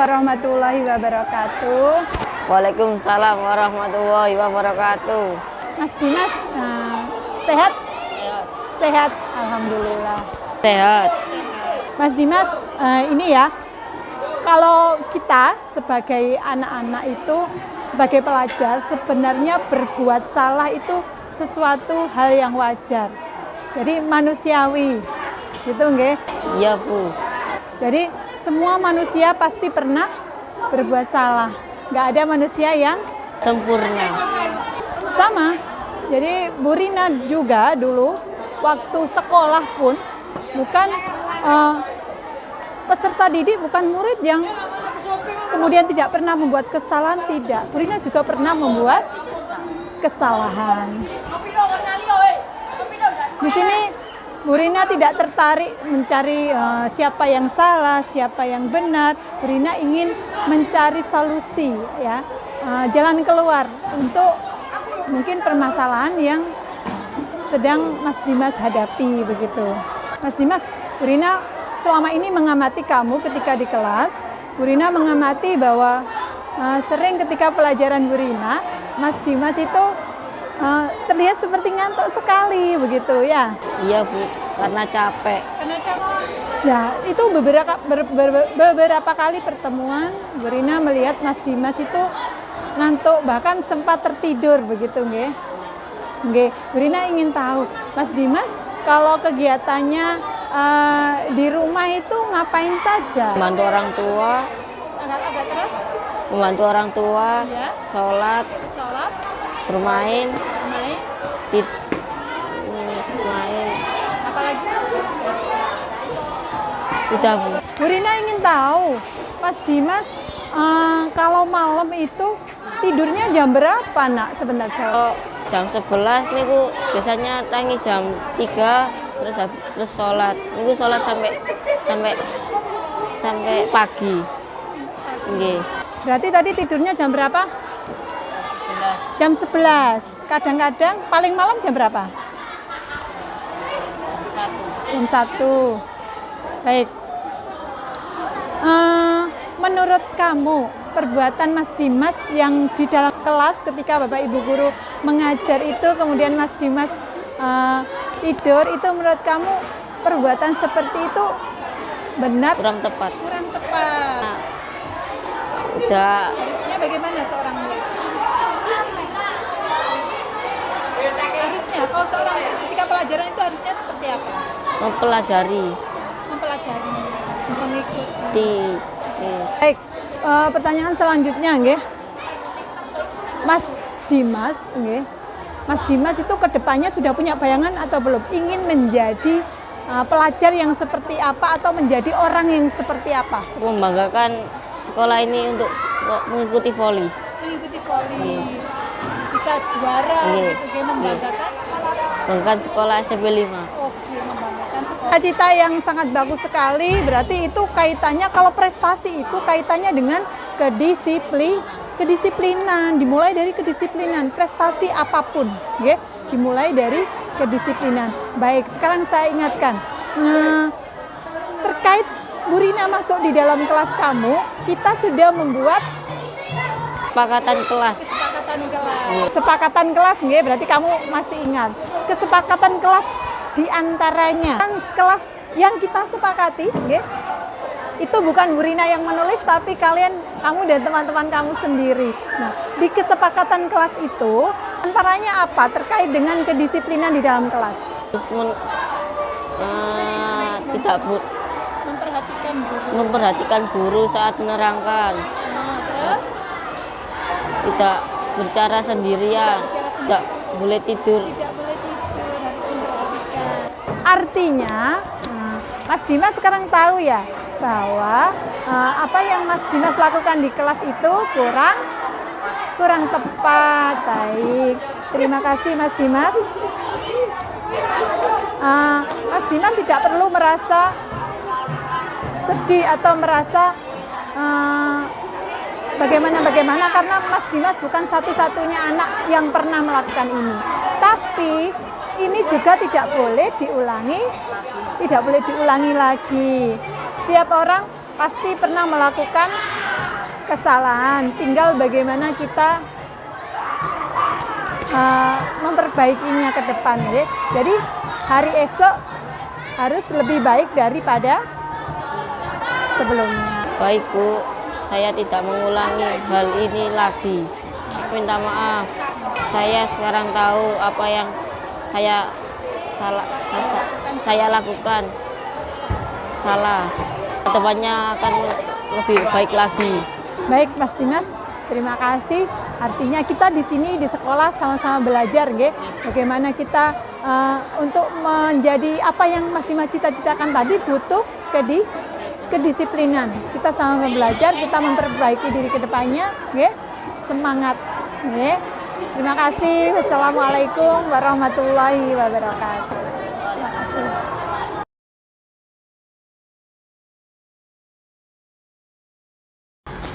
warahmatullahi wabarakatuh. Waalaikumsalam warahmatullahi wabarakatuh. Mas Dimas, sehat? Sehat, alhamdulillah. Sehat. Mas Dimas, ini ya, kalau kita sebagai anak-anak itu, sebagai pelajar, sebenarnya berbuat salah itu sesuatu hal yang wajar. Jadi manusiawi, gitu nggih? Iya, Bu. Jadi semua manusia pasti pernah berbuat salah. Nggak ada manusia yang Sempurna. sama. Jadi Bu Rina juga dulu waktu sekolah pun bukan peserta didik, bukan murid yang kemudian tidak pernah membuat kesalahan, tidak. Bu Rina juga pernah membuat kesalahan. Di sini Bu Rina tidak tertarik mencari siapa yang salah, siapa yang benar. Bu Rina ingin mencari solusi, ya, jalan keluar untuk mungkin permasalahan yang sedang Mas Dimas hadapi, begitu. Mas Dimas, Bu Rina selama ini mengamati kamu ketika di kelas. Bu Rina mengamati bahwa sering ketika pelajaran Bu Rina, Mas Dimas itu terlihat seperti ngantuk sekali, begitu ya? Iya, Bu. Karena capek. Karena capek. Ya, itu beberapa kali pertemuan Bu Rina melihat Mas Dimas itu ngantuk, bahkan sempat tertidur, begitu nggih? Nggih. Bu Rina ingin tahu, Mas Dimas kalau kegiatannya di rumah itu ngapain saja? Membantu orang tua. Agak keras? Membantu orang tua. Ya. Sholat. Sholat, Bermain. naik, Main. apalagi? Udah, Bu. Bu Rina ingin tahu, Mas Dimas kalau malam itu tidurnya jam berapa, Nak? Sebentar, jawab. Kalau jam 11 niku biasanya tangi jam 3 terus sholat. Niku sholat sampai pagi. Nggih. Berarti tadi tidurnya jam berapa? 11. Jam 11. Kadang-kadang paling malam jam berapa? Jam 1. Baik. Menurut kamu, perbuatan Mas Dimas yang di dalam kelas ketika Bapak Ibu guru mengajar itu, kemudian Mas Dimas tidur, itu menurut kamu perbuatan seperti itu benar? Kurang tepat. Kurang tepat. Nah, udah Harusnya bagaimana seorang murid? Harusnya, kalau seorang ketika pelajaran itu harusnya seperti apa? mempelajari. Mempelajari, mengikuti. Baik, pertanyaan selanjutnya, nggih. Mas Dimas, nggih. Mas Dimas itu kedepannya sudah punya bayangan atau belum? Ingin menjadi pelajar yang seperti apa atau menjadi orang yang seperti apa? Membanggakan sekolah ini untuk mengikuti voli. Mengikuti voli, bisa juara, gitu, membanggakan. Membanggakan sekolah SMP 5. Oke, membanggakan. Cita-cita yang sangat bagus sekali, berarti itu kaitannya, kalau prestasi itu kaitannya dengan kedisiplinan, dimulai dari kedisiplinan, prestasi apapun, ya, dimulai dari kedisiplinan. Baik, sekarang saya ingatkan, terkait Bu Rina masuk di dalam kelas kamu, kita sudah membuat Kesepakatan kelas. Kesepakatan kelas, nggih, berarti kamu masih ingat. Kesepakatan kelas diantaranya kelas yang kita sepakati, nggih, itu bukan Bu Rina yang menulis, tapi kamu dan teman-teman kamu sendiri. Nah, di kesepakatan kelas itu antaranya apa terkait dengan kedisiplinan di dalam kelas? Terus tidak memperhatikan guru saat menerangkan. Terus Tidak berbicara sendirian. Tidak boleh tidur. tidak boleh tidur, harus memperhatikan. Artinya, Mas Dimas sekarang tahu ya bahwa apa yang Mas Dimas lakukan di kelas itu kurang tepat. Baik, terima kasih Mas Dimas. Mas Dimas tidak perlu merasa sedih atau merasa bagaimana karena Mas Dimas bukan satu-satunya anak yang pernah melakukan ini. Tapi ini juga tidak boleh diulangi lagi. Setiap orang pasti pernah melakukan kesalahan, tinggal bagaimana kita memperbaikinya ke depan ya. Jadi hari esok harus lebih baik daripada sebelumnya. Baik Bu, saya tidak mengulangi hal ini lagi. Minta maaf, saya sekarang tahu apa yang saya lakukan salah. Kedepannya akan lebih baik lagi. Baik Mas Dimas, terima kasih. Artinya kita di sini di sekolah sama-sama belajar, nggih. Bagaimana kita untuk menjadi apa yang Mas Dimas cita-citakan tadi butuh kedisiplinan. Kita sama belajar, kita memperbaiki diri ke depannya, nggih. Semangat, nggih. Terima kasih. Wassalamualaikum warahmatullahi wabarakatuh. Terima kasih.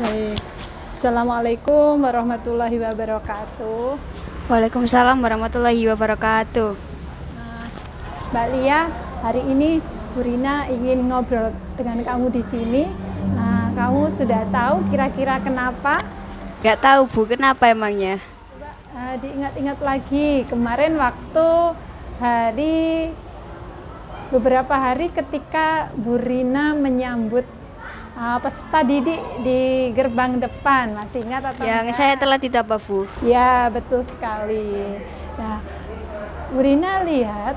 Baik. Assalamualaikum warahmatullahi wabarakatuh. Waalaikumsalam warahmatullahi wabarakatuh. Mbak Lia, hari ini Bu Rina ingin ngobrol dengan kamu di sini. Kamu sudah tahu kira-kira kenapa? Gak tahu Bu, kenapa emangnya? Coba diingat-ingat lagi kemarin waktu beberapa hari ketika Bu Rina menyambut peserta didik di gerbang depan, masih ingat atau Yang enggak? saya telat itu apa Bu? Ya, betul sekali. Nah, Bu Rina lihat,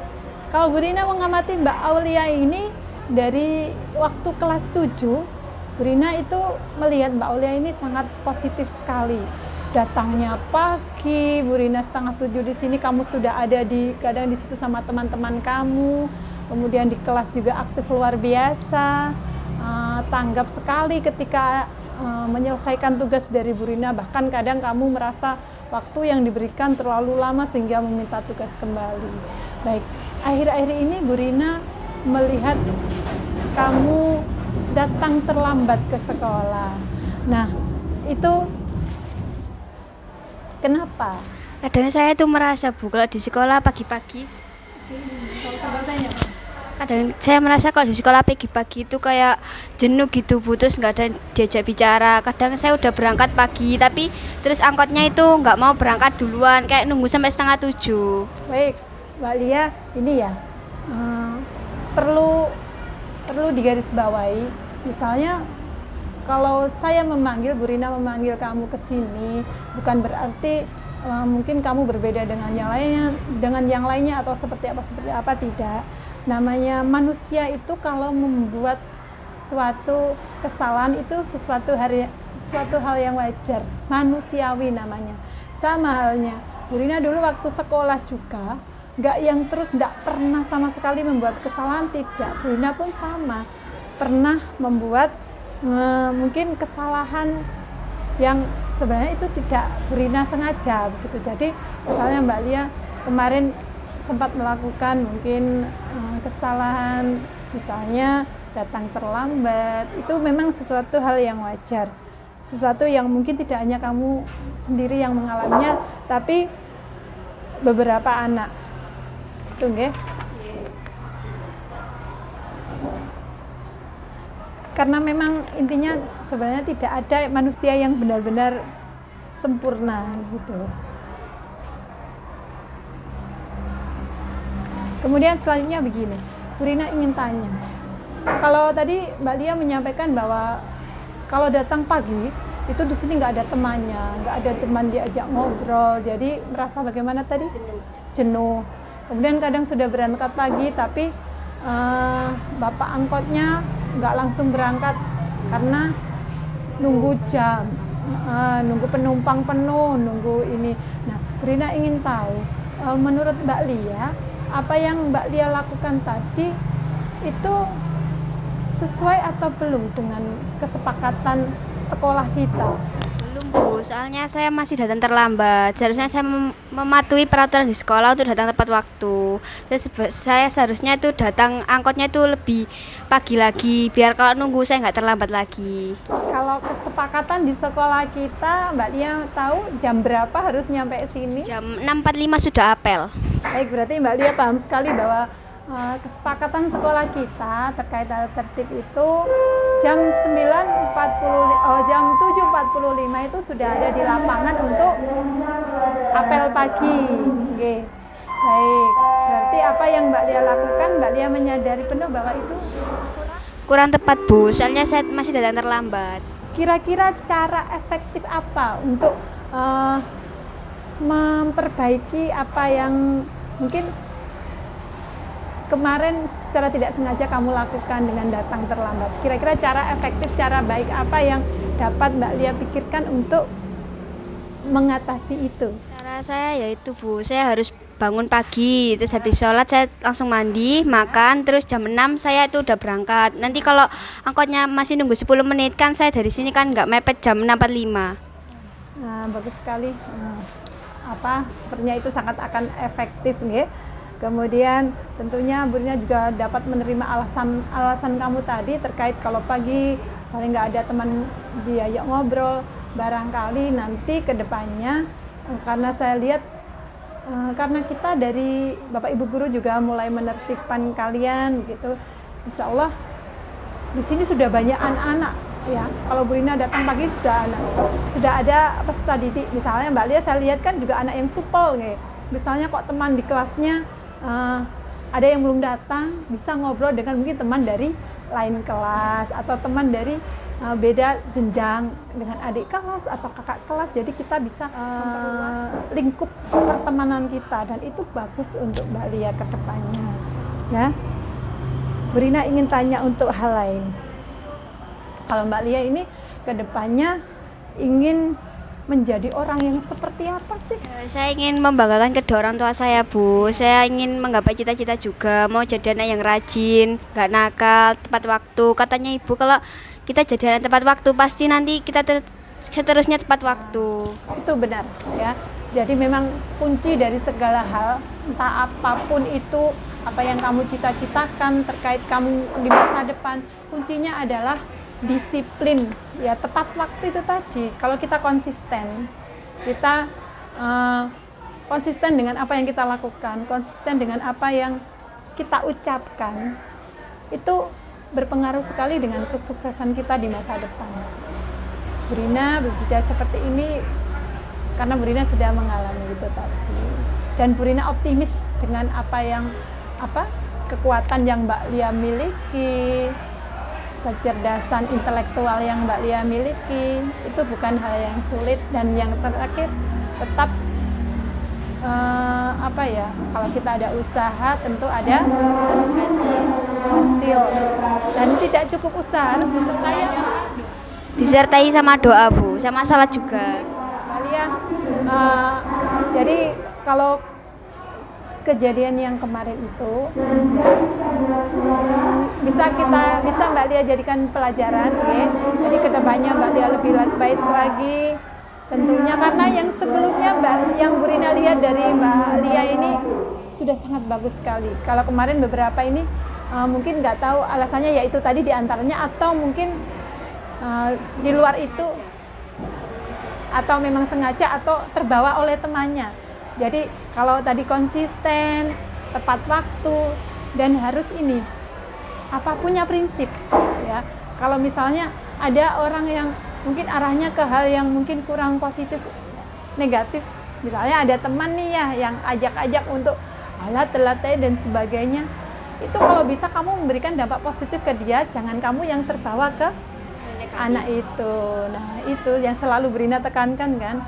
kalau Bu Rina mengamati Mbak Aulia ini dari waktu kelas 7, Bu Rina itu melihat Mbak Aulia ini sangat positif sekali. Datangnya pagi, Bu Rina 6:30 di sini, kamu sudah ada kadang di situ sama teman-teman kamu. Kemudian di kelas juga aktif luar biasa. Tanggap sekali ketika menyelesaikan tugas dari Bu Rina, bahkan kadang kamu merasa waktu yang diberikan terlalu lama sehingga meminta tugas kembali. Baik, akhir-akhir ini Bu Rina melihat kamu datang terlambat ke sekolah. Nah, itu kenapa? Kadang saya tuh merasa Bu, kalau di sekolah pagi-pagi kadang saya merasa kalau di sekolah pagi-pagi itu kayak jenuh gitu Bu, terus nggak ada diajak bicara. Kadang saya udah berangkat pagi tapi terus angkotnya itu nggak mau berangkat duluan, kayak nunggu sampai 6:30. Baik, Mbak Lia, ini ya perlu digarisbawahi. Misalnya kalau saya memanggil, Bu Rina memanggil kamu ke sini, bukan berarti mungkin kamu berbeda dengan yang lainnya atau seperti apa, tidak. Namanya manusia itu kalau membuat suatu kesalahan itu sesuatu hal yang wajar, manusiawi namanya. Sama halnya, Bu Rina dulu waktu sekolah juga, nggak yang terus nggak pernah sama sekali membuat kesalahan, tidak. Bu Rina pun sama, pernah membuat mungkin kesalahan yang sebenarnya itu tidak Bu Rina sengaja begitu. Jadi misalnya Mbak Lia kemarin sempat melakukan mungkin kesalahan, misalnya datang terlambat, itu memang sesuatu hal yang wajar, sesuatu yang mungkin tidak hanya kamu sendiri yang mengalaminya, tapi beberapa anak. Itu nggih. Karena memang intinya sebenarnya tidak ada manusia yang benar-benar sempurna gitu. Kemudian selanjutnya begini, Bu Rina ingin tanya, kalau tadi Mbak Lia menyampaikan bahwa kalau datang pagi itu di sini nggak ada temannya, nggak ada teman diajak ngobrol, jadi merasa bagaimana tadi? Jenuh. Kemudian kadang sudah berangkat pagi tapi bapak angkotnya nggak langsung berangkat karena nunggu jam, nunggu penumpang penuh, nunggu ini. Nah, Bu Rina ingin tahu, menurut Mbak Lia, apa yang Mbak Lia lakukan tadi itu sesuai atau belum dengan kesepakatan sekolah kita? Belum Bu, soalnya saya masih datang terlambat. Seharusnya saya mematuhi peraturan di sekolah untuk datang tepat waktu. Terus saya seharusnya itu datang angkotnya itu lebih pagi lagi, biar kalau nunggu saya nggak terlambat lagi. Kalau kesepakatan di sekolah kita, Mbak Lia tahu jam berapa harus nyampe sini? Jam 6.45 sudah apel. Baik, berarti Mbak Lia paham sekali bahwa kesepakatan sekolah kita terkait tata tertib itu jam 7.45 itu sudah ada di lapangan untuk apel pagi. Oke. Baik, berarti apa yang Mbak Lia lakukan, Mbak Lia menyadari penuh bahwa itu Kurang tepat Bu, soalnya saya masih datang terlambat. kira-kira cara efektif apa untuk memperbaiki apa yang mungkin kemarin secara tidak sengaja kamu lakukan dengan datang terlambat. Kira-kira cara efektif, cara baik apa yang dapat Mbak Lia pikirkan untuk mengatasi itu? Cara saya yaitu Bu, saya harus bangun pagi, terus habis sholat saya langsung mandi, makan, terus jam 6 saya itu udah berangkat. Nanti kalau angkotnya masih nunggu 10 menit kan saya dari sini kan nggak mepet jam 6.45. Nah, bagus sekali. Sepertinya itu sangat akan efektif nih. Kemudian tentunya Bu Rina juga dapat menerima alasan kamu tadi terkait kalau pagi saling nggak ada teman diajak ngobrol. Barangkali nanti ke depannya karena saya lihat karena kita dari Bapak Ibu guru juga mulai menertibkan kalian gitu. Insya Allah di sini sudah banyak anak-anak ya. Kalau Bu Rina datang pagi sudah ada peserta didik. Misalnya Mbak Lia saya lihat kan juga anak yang supel nih. Misalnya kok teman di kelasnya ada yang belum datang, bisa ngobrol dengan mungkin teman dari lain kelas atau teman dari beda jenjang dengan adik kelas atau kakak kelas. Jadi kita bisa lingkup pertemanan kita dan itu bagus untuk Mbak Lia ke depannya. Ya. Bu Rina ingin tanya untuk hal lain. Kalau Mbak Lia ini ke depannya ingin menjadi orang yang seperti apa sih? Saya ingin membanggakan kedua orang tua saya Bu. Saya ingin menggapai cita-cita juga, mau jadi anak yang rajin, gak nakal, tepat waktu. Katanya Ibu kalau kita jadi anak tepat waktu pasti nanti kita seterusnya tepat waktu. Itu benar ya. Jadi memang kunci dari segala hal, entah apapun itu, apa yang kamu cita-citakan terkait kamu di masa depan, kuncinya adalah disiplin ya, tepat waktu itu tadi. Kalau kita konsisten dengan apa yang kita lakukan, konsisten dengan apa yang kita ucapkan, itu berpengaruh sekali dengan kesuksesan kita di masa depan. Bu Rina berbicara seperti ini karena Bu Rina sudah mengalami itu tadi, dan Bu Rina optimis dengan kekuatan yang Mbak Lia miliki, kecerdasan intelektual yang Mbak Lia miliki. Itu bukan hal yang sulit. Dan yang terakhir tetap kalau kita ada usaha tentu ada hasil, dan tidak cukup usaha, harus Disertai sama doa Bu, sama sholat juga. Mbak Lia, jadi kalau kejadian yang kemarin itu bisa Mbak Lia jadikan pelajaran ya. Jadi kedepannya Mbak Lia lebih baik lagi tentunya, karena yang sebelumnya yang Bu Rina lihat dari Mbak Lia ini sudah sangat bagus sekali. Kalau kemarin beberapa ini mungkin nggak tahu alasannya, yaitu tadi diantaranya, atau mungkin di luar itu, atau memang sengaja atau terbawa oleh temannya. Jadi kalau tadi konsisten, tepat waktu, dan harus punya prinsip ya. Kalau misalnya ada orang yang mungkin arahnya ke hal yang mungkin kurang positif, negatif, misalnya ada teman nih ya yang ajak-ajak untuk telat dan sebagainya, itu kalau bisa kamu memberikan dampak positif ke dia, jangan kamu yang terbawa ke anak itu. Nah, itu yang selalu Bu Rina tekankan kan,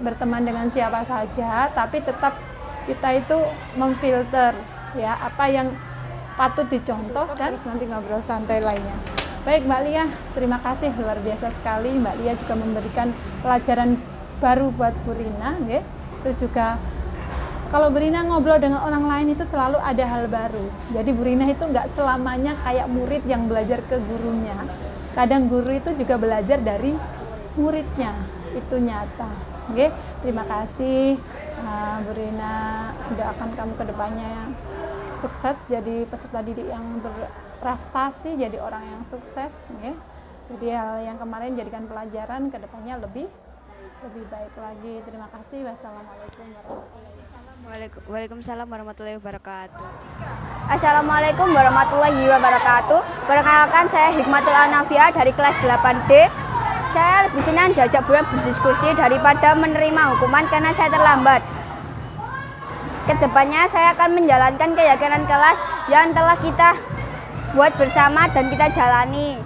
berteman dengan siapa saja, tapi tetap kita itu memfilter ya apa yang patut dicontoh, dan nanti ngobrol santai lainnya. Baik Mbak Lia, terima kasih, luar biasa sekali. Mbak Lia juga memberikan pelajaran baru buat Bu Rina, ya. Itu juga kalau Bu Rina ngobrol dengan orang lain itu selalu ada hal baru. Jadi Bu Rina itu nggak selamanya kayak murid yang belajar ke gurunya. Kadang guru itu juga belajar dari muridnya, itu nyata. Oke, terima kasih Bu Rina, doakan kamu ke depannya sukses jadi peserta didik yang berprestasi, jadi orang yang sukses. Oke. Jadi hal yang kemarin jadikan pelajaran, ke depannya lebih baik lagi. Terima kasih. Wassalamualaikum warahmatullahi wabarakatuh. Waalaikumsalam warahmatullahi wabarakatuh. Assalamualaikum warahmatullahi wabarakatuh. Perkenalkan, saya Hikmatul Anafia dari kelas 8D. Saya lebih senang diajak berdiskusi daripada menerima hukuman karena saya terlambat. Kedepannya saya akan menjalankan keyakinan kelas yang telah kita buat bersama dan kita jalani.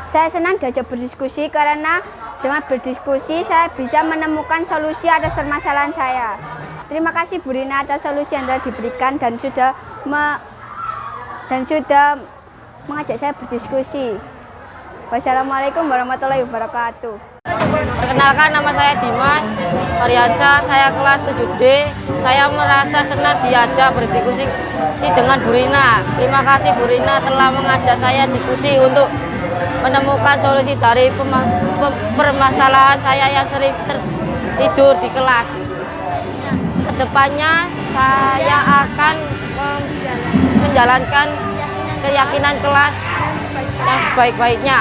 Saya senang diajak berdiskusi karena dengan berdiskusi saya bisa menemukan solusi atas permasalahan saya. Terima kasih Bu Rina atas solusi yang telah diberikan dan sudah mengajak saya berdiskusi. Wassalamualaikum warahmatullahi wabarakatuh. Perkenalkan, nama saya Dimas Mariansa, saya kelas 7D. Saya merasa senang diajak berdiskusi dengan Bu Rina. Terima kasih Bu Rina telah mengajak saya diskusi untuk menemukan solusi dari permasalahan saya yang sering tertidur di kelas. Kedepannya saya akan menjalankan keyakinan kelas yang sebaik-baiknya.